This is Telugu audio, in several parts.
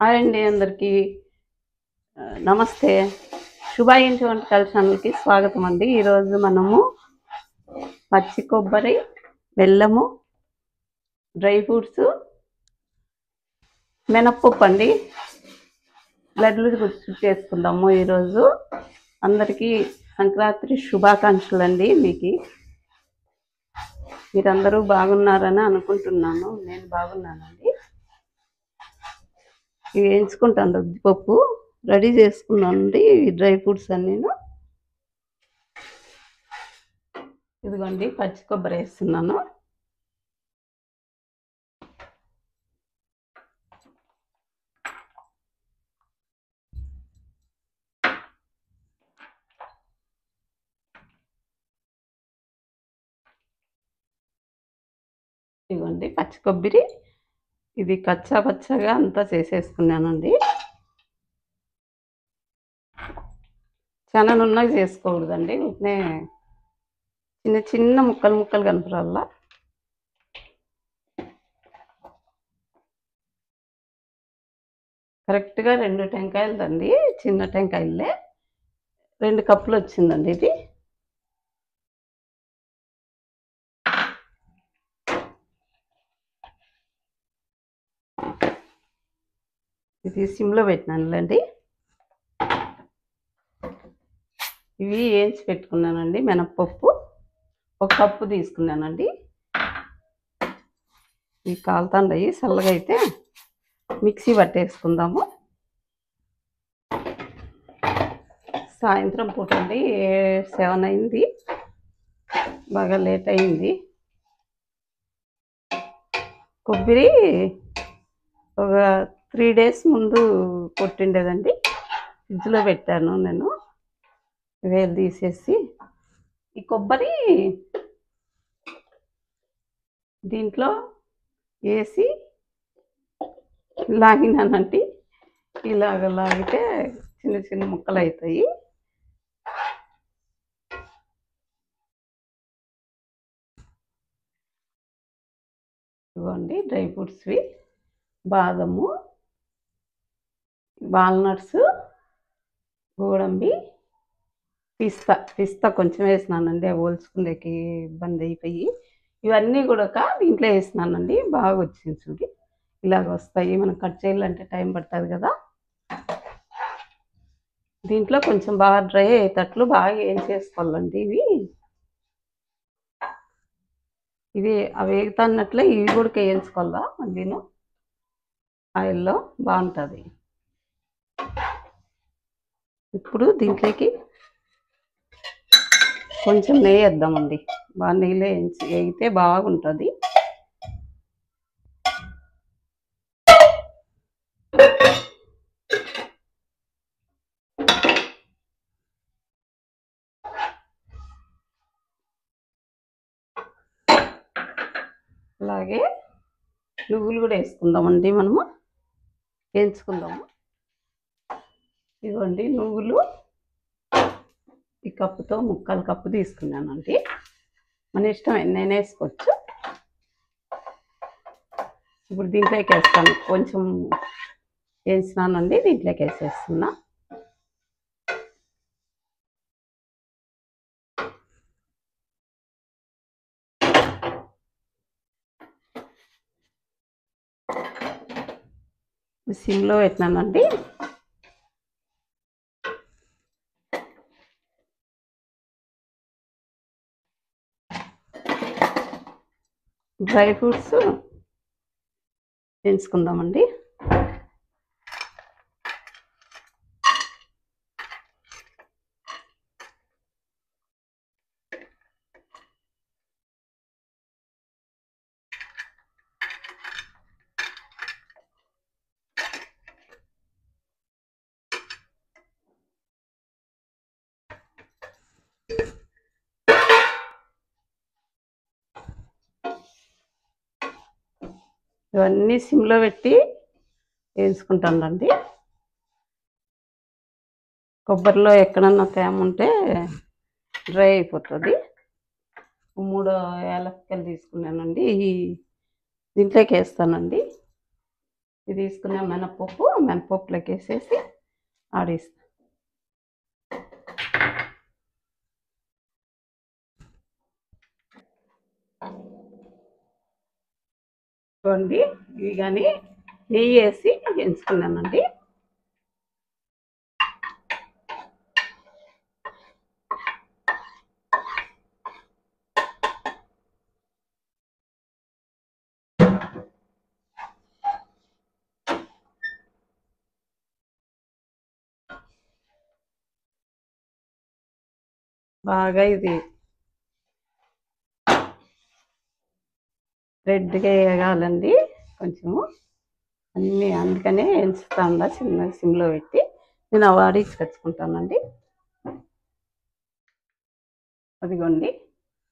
హాయ్ అండి అందరికీ. నమస్తే. శుభ ఇంటి వంటకాల ఛానల్కి స్వాగతం అండి. ఈరోజు మనము పచ్చి కొబ్బరి, బెల్లము, డ్రై ఫ్రూట్స్, మినప్పప్పు అండి లడ్లు చేసుకుందాము. ఈరోజు అందరికీ సంక్రాంతి శుభాకాంక్షలు అండి. మీరందరూ బాగున్నారని అనుకుంటున్నాను. నేను బాగున్నానండి. ఇవి వేయించుకుంటాను. ఉద్దిపప్పు రెడీ చేసుకున్నానండి. డ్రై ఫ్రూట్స్ అన్నీ ఇదిగోండి. పచ్చి కొబ్బరి వేస్తున్నాను. ఇదిగోండి పచ్చి కొబ్బరి. ఇది కచ్చా పచ్చగా అంతా చేసేసుకున్నానండి. చాలా నున్నగా చేసుకోకూడదండి. ఉట్నే చిన్న చిన్న ముక్కలు ముక్కలు కనపరాల. కరెక్ట్గా 2 టెంకాయలదండి. చిన్న టెంకాయలే 2 కప్పులు వచ్చిందండి. ఇది సిమ్లో పెట్టినానులేండి. ఇవి వేయించి పెట్టుకున్నానండి. మినప్పప్పు 1 కప్పు తీసుకున్నానండి. ఇవి కాలుతాండయి. చల్లగా అయితే మిక్సీ పట్టేసుకుందాము. సాయంత్రం పూట అండి. 7 అయింది. బాగా లేట్ అయింది. కొబ్బరి ఒక 3 డేస్ ముందు కొట్టిండేదండి. ఫ్రిడ్జ్లో పెట్టాను నేను. వేలు తీసేసి ఈ కొబ్బరి దీంట్లో వేసి లాగినానంటే ఇలాగ లాగితే చిన్న చిన్న ముక్కలు అవుతాయి. ఇవ్వండి డ్రై ఫ్రూట్స్వి. బాదము, వాల్నట్స్, గోడంబి, పిస్తా కొంచెం వేసినానండి. అవి పోల్చుకునేకి ఇబ్బంది అయిపోయి ఇవన్నీ కూడా దీంట్లో వేసినానండి. బాగా వచ్చింది చూడి. ఇలాగ వస్తాయి. మనం కట్ చేయాలంటే టైం పడుతుంది కదా. దీంట్లో కొంచెం బాగా డ్రై అయ్యేటట్లు బాగా ఏం చేసుకోవాలండి. ఇవి అవి వేగుతున్నట్లే ఇవి కూడా వేయించుకోవాలా. మళ్ళీను ఆయిల్లో బాగుంటుంది. ఇప్పుడు దీంట్లోకి కొంచెం నెయ్యి వేద్దామండి. బాగా నెయ్యిలో వేగితే బాగుంటుంది. అలాగే నువ్వులు కూడా వేసుకుందామండి. మనము వేయించుకుందాము. ఇదిగోండి నువ్వులు ఈ కప్పుతో 3/4 కప్పు తీసుకున్నానండి. మన ఇష్టం ఎన్నైనా వేసుకోవచ్చు. ఇప్పుడు దీంట్లోకి వేస్తాను. కొంచెం వేసినానండి. దీంట్లోకి వేసేస్తున్నా. సిమ్లో పెట్టినానండి. Dry fruits వేయించుకుందామండి. ఇవన్నీ సిమ్లో పెట్టి వేయించుకుంటానండి. కొబ్బరిలో ఎక్కడన్నా తేమ ఉంటే డ్రై అయిపోతుంది. 3 యాలక్కాయలు తీసుకున్నానండి. దీంట్లోకి వేస్తానండి. ఇది తీసుకున్న మినపప్పులోకి వేసేసి ఆడిస్తాను. చూడండి, ఇవి కానీ నెయ్యి వేసి ఎంచుకున్నానండి. బాగా ఇది రెడ్గా వేయగాలండి కొంచెము అన్నీ, అందుకనే ఎంచుతాను చిన్న సిమ్లో పెట్టి. నేను వాడిచ్చి తెచ్చుకుంటానండి. అదిగోండి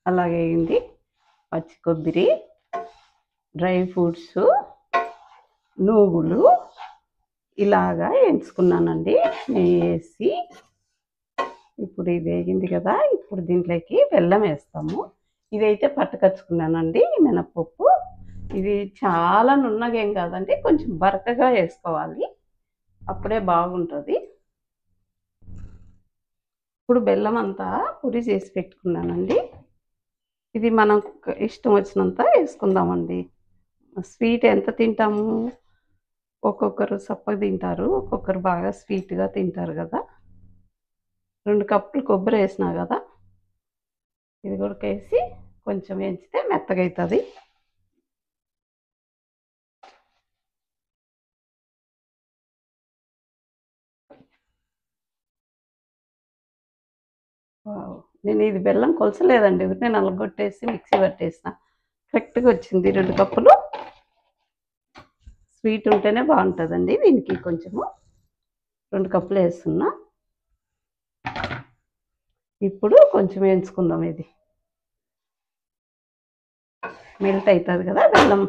అలాగే అయింది. పచ్చి కొబ్బరి, డ్రై ఫ్రూట్స్, నువ్వులు ఇలాగా ఎంచుకున్నానండి నెయ్యి వేసి. ఇప్పుడు ఇది వేగింది కదా, ఇప్పుడు దీంట్లోకి బెల్లం వేస్తాము. ఇదైతే పట్టుకచ్చుకున్నానండి మినపప్పు. ఇది చాలా నున్నగా ఏం కాదండి, కొంచెం బరకగా వేసుకోవాలి, అప్పుడే బాగుంటుంది. ఇప్పుడు బెల్లం అంతా పొడి చేసి పెట్టుకున్నానండి. ఇది మనకు ఇష్టం వచ్చినంత వేసుకుందామండి. స్వీట్ ఎంత తింటాము, ఒక్కొక్కరు సప్పగా తింటారు, ఒక్కొక్కరు బాగా స్వీట్గా తింటారు కదా. 2 కప్పులు కొబ్బరి వేసినా కదా, ఇది కూడా వేసి కొంచెం వేయించితే మెత్తగా అవుతుంది. నేను ఇది బెల్లం కొలచలేదండి, నేను నలగొట్టేసి మిక్సీ పట్టేసిన, కరెక్ట్గా వచ్చింది. 2 కప్పులు స్వీట్ ఉంటేనే బాగుంటుందండి. దీనికి కొంచెము 2 కప్పులు వేస్తున్నా. ఇప్పుడు కొంచెం వేయించుకుందాం, ఇది మెల్ట్ అవుతుంది కదా బెల్లం.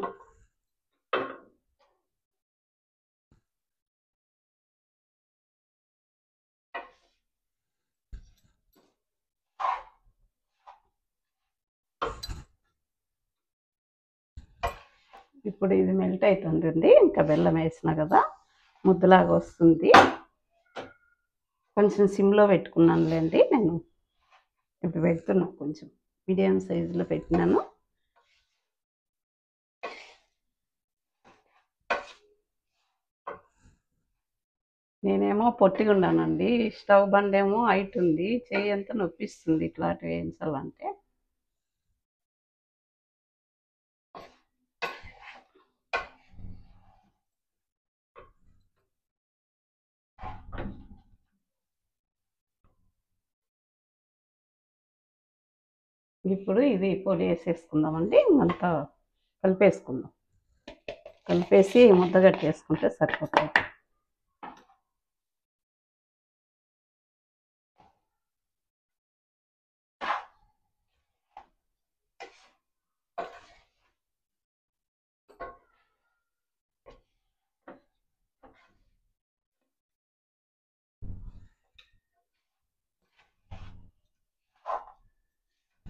ఇప్పుడు ఇది మెల్ట్ అవుతుందండి, ఇంకా బెల్లం వేసినా కదా ముద్దలాగా వస్తుంది. కొంచెం సిమ్లో పెట్టుకున్నానులేండి నేను. ఇప్పుడు పెడుతున్నా, కొంచెం మీడియం సైజులో పెట్టినాను. నేనేమో పొట్టిగా ఉన్నానండి, స్టవ్ బండేమో హైట్ ఉంది, చెయ్యి అంతా నొప్పిస్తుంది ఇట్లాంటివి వేయించాలంటే. ఇప్పుడు ఇది పొడి వేసేసుకుందామండి, అంతా కలిపేసుకుందాం. కలిపేసి ముద్ద కట్టేసుకుంటే సరిపోతుంది.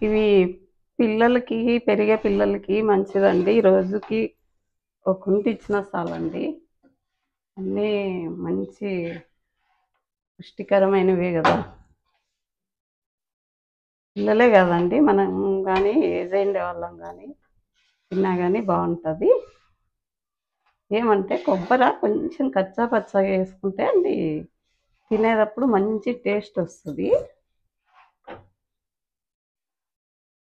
ఇవి పిల్లలకి, పెరిగే పిల్లలకి మంచిదండి. రోజుకి ఒక కుంటి ఇచ్చినా చాలండి. అన్నీ మంచి పుష్టికరమైనవే కదా. పిల్లలే కదండి, మనం కానీ ఏజ్ అయిన వాళ్ళం కానీ తిన్నా కానీ బాగుంటుంది. ఏమంటే కొబ్బరి కొంచెం కచ్చా పచ్చగా వేసుకుంటే అండి తినేటప్పుడు మంచి టేస్ట్ వస్తుంది.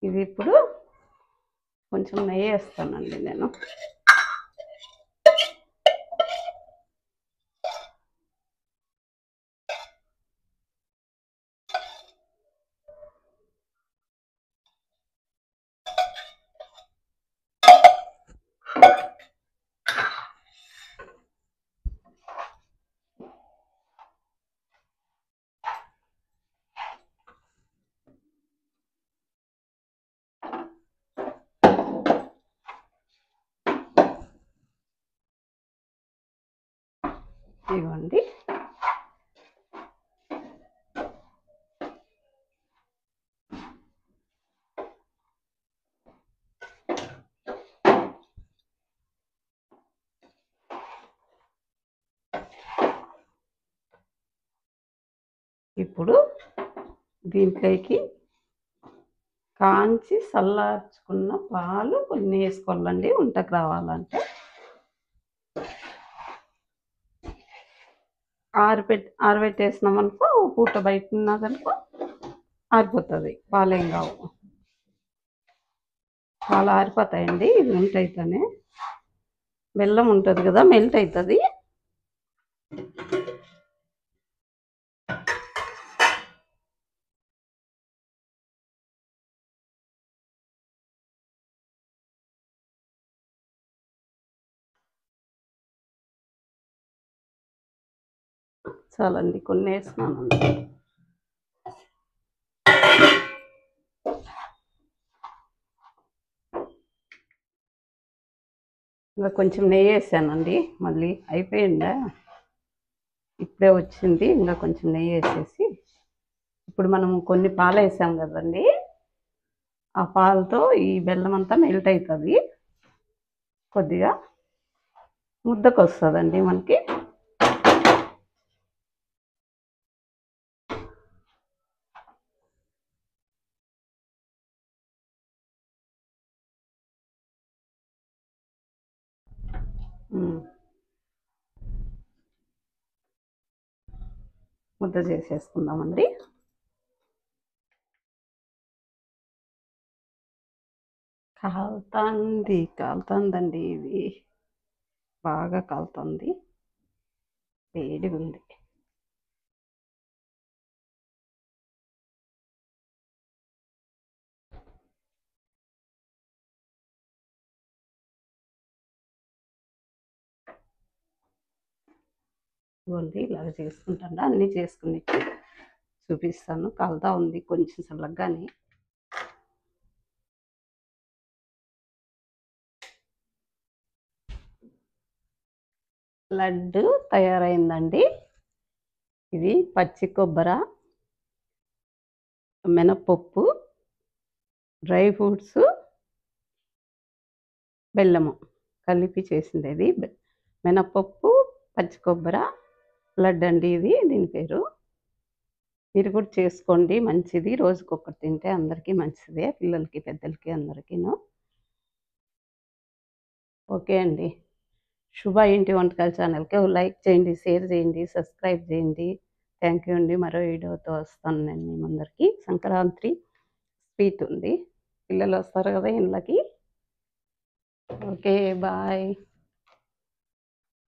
ఇది ఇప్పుడు కొంచెం నెయ్యి వేస్తానండి నేను. ఇవ్వండి, ఇప్పుడు దీంట్లోకి కాంచి చల్లార్చుకున్న పాలు కొన్ని వేసుకోవాలండి వంటకు రావాలంటే. ఆరబెట్టేసినామనుకో పూట బయట ఉన్నదనుకో ఆరిపోతుంది, పాలేం కావు. పాలు ఆరిపోతాయండి ఇది మెల్ట్ అయితేనే. బెల్లం ఉంటుంది కదా మెల్ట్ అవుతుంది. చాలండి, కొన్ని వేసినానండి. ఇంకా కొంచెం నెయ్యి వేసానండి, మళ్ళీ అయిపోయిందా, ఇప్పుడే వచ్చింది. ఇంకా కొంచెం నెయ్యి వేసేసి ఇప్పుడు మనం కొన్ని పాలు వేసాం కదండి, ఆ పాలతో ఈ బెల్లం అంతా మెల్ట్ అవుతుంది. కొద్దిగా ముద్దకు వస్తుందండి మనకి. ముద్ద చేసేసుకుందామండి. కాలుతుందండి, ఇది బాగా కాలుతుంది, వేడిగా ఉంది. ఇవ్వండి ఇలాగ చేసుకుంటాను, అన్నీ చేసుకుని చూపిస్తాను. కలుతా ఉంది కొంచెం చల్లగానే. లడ్డు తయారైందండి. ఇది పచ్చి కొబ్బరి, మినపప్పు, డ్రై ఫ్రూట్స్, బెల్లము కలిపి చేసింది. ఇది మినపప్పు, పచ్చి కొబ్బరి లడ్డు అండి, ఇది దీని పేరు. మీరు కూడా చేసుకోండి, మంచిది. రోజుకొకటి తింటే అందరికీ మంచిదే, పిల్లలకి పెద్దలకి అందరికీను. ఓకే అండి. శుభ ఇంటి వంటకాల ఛానల్కి లైక్ చేయండి, షేర్ చేయండి, సబ్స్క్రైబ్ చేయండి. థ్యాంక్ యూ అండి. మరో వీడియోతో వస్తాను నేను మీ ముందరికి. సంక్రాంతి స్వీట్ ఉంది, పిల్లలు వస్తారు కదా ఇళ్ళకి. Okay, bye.